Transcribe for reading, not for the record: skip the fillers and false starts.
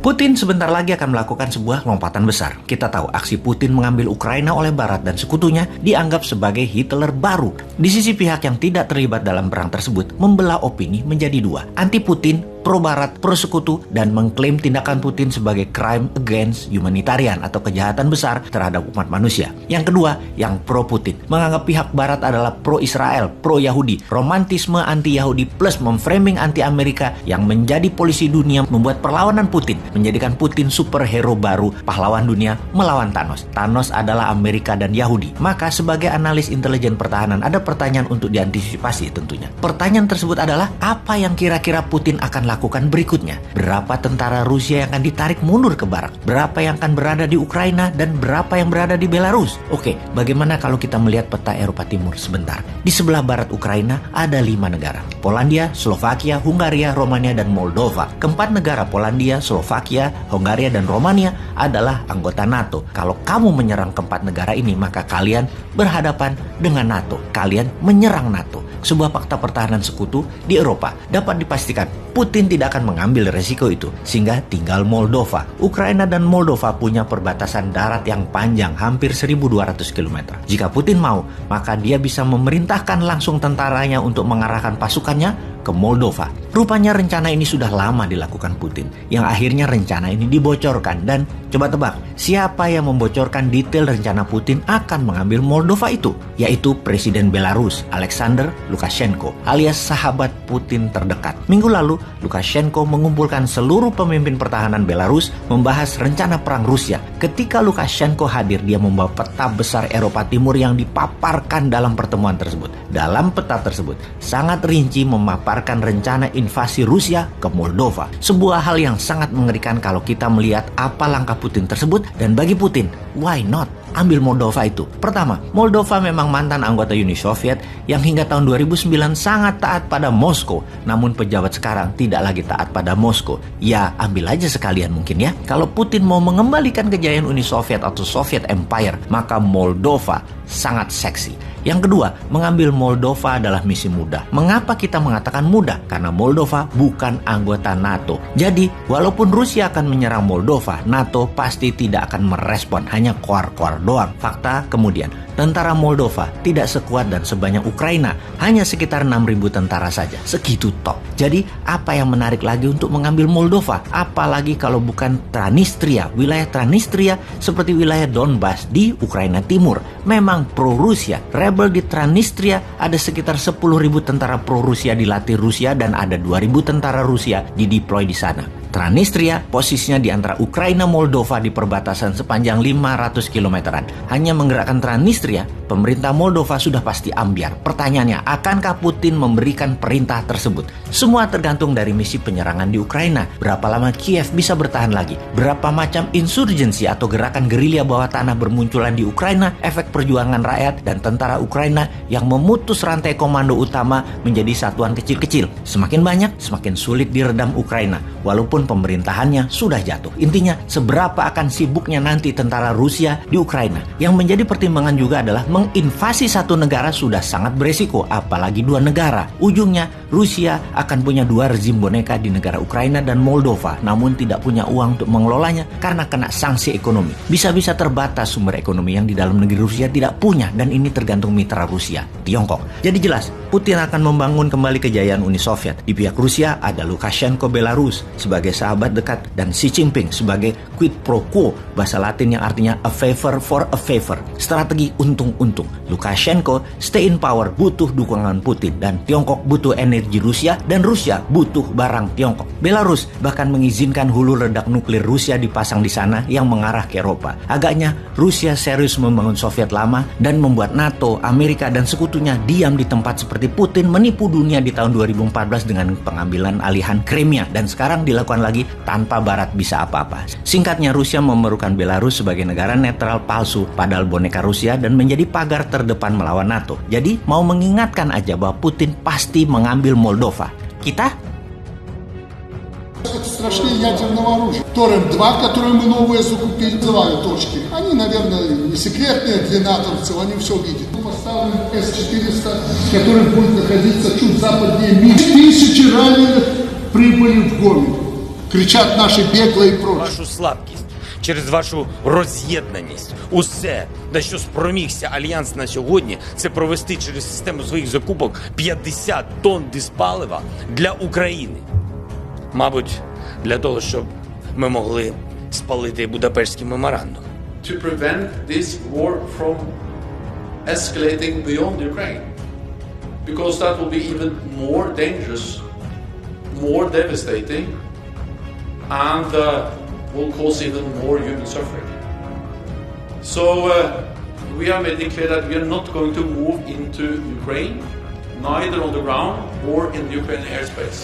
Putin sebentar lagi akan melakukan sebuah lompatan besar. Kita tahu aksi Putin mengambil Ukraina oleh Barat dan sekutunya dianggap sebagai Hitler baru. Di sisi pihak yang tidak terlibat dalam perang tersebut membelah opini menjadi dua. Anti Putin, pro Barat, pro sekutu, dan mengklaim tindakan Putin sebagai crime against humanitarian atau kejahatan besar terhadap umat manusia. Yang kedua, yang pro Putin, menganggap pihak Barat adalah pro Israel, pro Yahudi, romantisme anti Yahudi plus memframing anti Amerika yang menjadi polisi dunia membuat perlawanan Putin, menjadikan Putin superhero baru, pahlawan dunia melawan Thanos. Thanos adalah Amerika dan Yahudi. Maka sebagai analis intelijen pertahanan ada pertanyaan untuk diantisipasi tentunya. Pertanyaan tersebut adalah apa yang kira-kira Putin akan lakukan berikutnya? Berapa tentara Rusia yang akan ditarik mundur ke barat? Berapa yang akan berada di Ukraina dan berapa yang berada di Belarus? Oke, bagaimana kalau kita melihat peta Eropa Timur sebentar? Di sebelah barat Ukraina ada 5 negara. Polandia, Slovakia, Hungaria, Romania, dan Moldova. Keempat negara Polandia, Slovakia, Hungaria, dan Romania adalah anggota NATO. Kalau kamu menyerang keempat negara ini, maka kalian berhadapan dengan NATO. Kalian menyerang NATO. Sebuah fakta pertahanan sekutu di Eropa. Dapat dipastikan Putin tidak akan mengambil resiko itu, sehingga tinggal Moldova. Ukraina dan Moldova punya perbatasan darat yang panjang, hampir 1.200 km. Jika Putin mau, maka dia bisa memerintahkan langsung tentaranya untuk mengarahkan pasukannya ke Moldova. Rupanya rencana ini sudah lama dilakukan Putin, yang akhirnya rencana ini dibocorkan. Dan coba tebak, siapa yang membocorkan detail rencana Putin akan mengambil Moldova itu? Yaitu Presiden Belarus, Alexander Lukashenko, alias sahabat Putin terdekat. Minggu lalu, Lukashenko mengumpulkan seluruh pemimpin pertahanan Belarus membahas rencana perang Rusia. Ketika Lukashenko hadir, dia membawa peta besar Eropa Timur yang dipaparkan dalam pertemuan tersebut. Dalam peta tersebut, sangat rinci memaparkan rencana invasi Rusia ke Moldova. Sebuah hal yang sangat mengerikan kalau kita melihat apa langkah Putin tersebut. Dan bagi Putin, why not? Ambil Moldova itu. Pertama, Moldova memang mantan anggota Uni Soviet yang hingga tahun 2009 sangat taat pada Moskow. Namun pejabat sekarang tidak lagi taat pada Moskow. Ya, ambil aja sekalian mungkin ya. Kalau Putin mau mengembalikan kejayaan Uni Soviet atau Soviet Empire, maka Moldova sangat seksi. Yang kedua, mengambil Moldova adalah misi mudah. Mengapa kita mengatakan mudah? Karena Moldova bukan anggota NATO. Jadi, walaupun Rusia akan menyerang Moldova, NATO pasti tidak akan merespon, hanya koar-koar doang. Fakta kemudian, tentara Moldova tidak sekuat dan sebanyak Ukraina, hanya sekitar 6.000 tentara saja. Segitu top. Jadi, apa yang menarik lagi untuk mengambil Moldova? Apalagi kalau bukan Transnistria. Wilayah Transnistria seperti wilayah Donbas di Ukraina Timur memang pro-Rusia. Rebel di Transnistria ada sekitar 10.000 tentara pro-Rusia dilatih Rusia dan ada 2.000 tentara Rusia dideploy di sana. Transnistria posisinya di antara Ukraina Moldova di perbatasan sepanjang 500 kilometeran. Hanya menggerakkan Transnistria, pemerintah Moldova sudah pasti ambyar. Pertanyaannya, akankah Putin memberikan perintah tersebut? Semua tergantung dari misi penyerangan di Ukraina. Berapa lama Kiev bisa bertahan lagi? Berapa macam insurgensi atau gerakan gerilya bawah tanah bermunculan di Ukraina? Efek perjuangan rakyat dan tentara Ukraina yang memutus rantai komando utama menjadi satuan kecil-kecil. Semakin banyak, semakin sulit diredam Ukraina. Walaupun pemerintahannya sudah jatuh. Intinya, seberapa akan sibuknya nanti tentara Rusia di Ukraina. Yang menjadi pertimbangan juga adalah menginvasi satu negara sudah sangat beresiko, apalagi 2 negara. Ujungnya, Rusia akan punya 2 rezim boneka di negara Ukraina dan Moldova, namun tidak punya uang untuk mengelolanya karena kena sanksi ekonomi. Bisa-bisa terbatas sumber ekonomi yang di dalam negeri Rusia tidak punya, dan ini tergantung mitra Rusia, Tiongkok. Jadi jelas, Putin akan membangun kembali kejayaan Uni Soviet. Di pihak Rusia ada Lukashenko Belarus sebagai sahabat dekat dan Xi Jinping sebagai quid pro quo, bahasa Latin yang artinya a favor for a favor, strategi untung-untung. Lukashenko stay in power butuh dukungan Putin, dan Tiongkok butuh energi Rusia dan Rusia butuh barang Tiongkok. Belarus bahkan mengizinkan hulu ledak nuklir Rusia dipasang di sana yang mengarah ke Eropa. Agaknya Rusia serius membangun Soviet lama dan membuat NATO, Amerika dan sekutunya diam di tempat seperti Putin menipu dunia di tahun 2014 dengan pengambilan alihan Crimea, dan sekarang dilakukan lagi tanpa Barat bisa apa-apa. Singkatnya, Rusia memerlukan Belarus sebagai negara netral palsu padahal boneka Rusia dan menjadi pagar terdepan melawan NATO. Jadi mau mengingatkan aja bahwa Putin pasti mengambil Moldova. Kita страшнее ядерного оружия. Торрент-2, которые мы новые закупили, называют точки. Они, наверное, не секретные для натовцев, они все видят. Мы поставим С-400, который будет находиться чуть западнее Минска. 1000 раненых прибыли в Гомель. кричат наши беглые и прочее. Вашу слабкість, через вашу роз'єднаність. Усе, на що спромігся Альянс на сьогодні, це провести через систему своїх закупок 50 тонн диспалива для України. Мабуть, для того, щоб ми могли спалити Будапештський меморандум. To prevent this war from escalating beyond Ukraine. Because that will be even more dangerous, more devastating, and will cause even more human suffering. So we have made it clear that we are not going to move into Ukraine, neither on the ground or in the Ukrainian airspace.